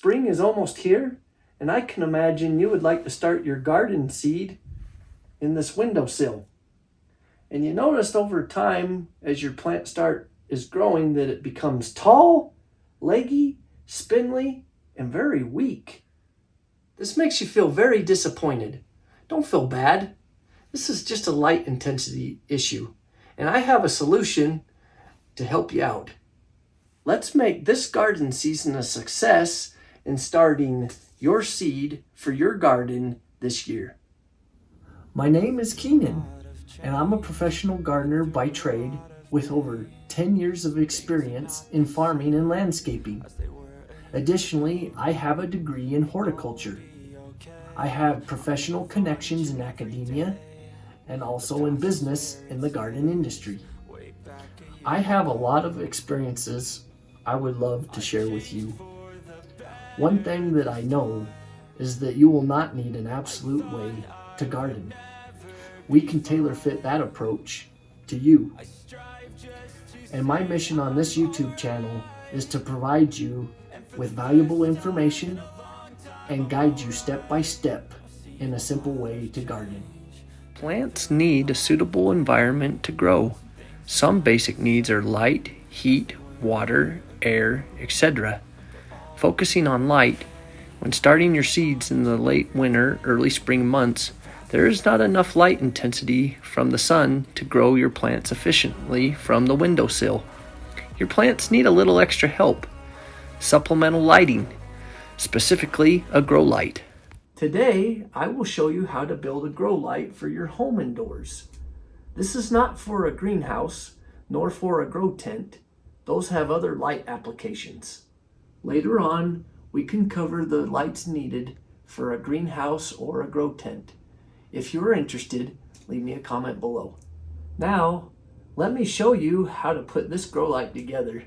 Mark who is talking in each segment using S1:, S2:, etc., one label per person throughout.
S1: Spring is almost here, and I can imagine you would like to start your garden seed in this windowsill. And you noticed over time, as your plant is growing, that it becomes tall, leggy, spindly, and very weak. This makes you feel very disappointed. Don't feel bad. This is just a light intensity issue, and I have a solution to help you out. Let's make this garden season a success in starting your seed for your garden this year. My name is Keenan, and I'm a professional gardener by trade with over 10 years of experience in farming and landscaping. Additionally, I have a degree in horticulture. I have professional connections in academia and also in business in the garden industry. I have a lot of experiences I would love to share with you. One thing that I know is that you will not need an absolute way to garden. We can tailor fit that approach to you. And my mission on this YouTube channel is to provide you with valuable information and guide you step by step in a simple way to garden. Plants need a suitable environment to grow. Some basic needs are light, heat, water, air, etc. Focusing on light, when starting your seeds in the late winter, early spring months, there is not enough light intensity from the sun to grow your plants efficiently from the windowsill. Your plants need a little extra help. Supplemental lighting, specifically a grow light. Today, I will show you how to build a grow light for your home indoors. This is not for a greenhouse, nor for a grow tent. Those have other light applications. Later on, we can cover the lights needed for a greenhouse or a grow tent. If you're interested, leave me a comment below. Now, let me show you how to put this grow light together.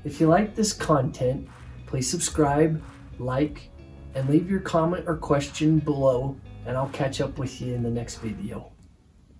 S1: If you like this content, please subscribe, like, and leave your comment or question below, and I'll catch up with you in the next video.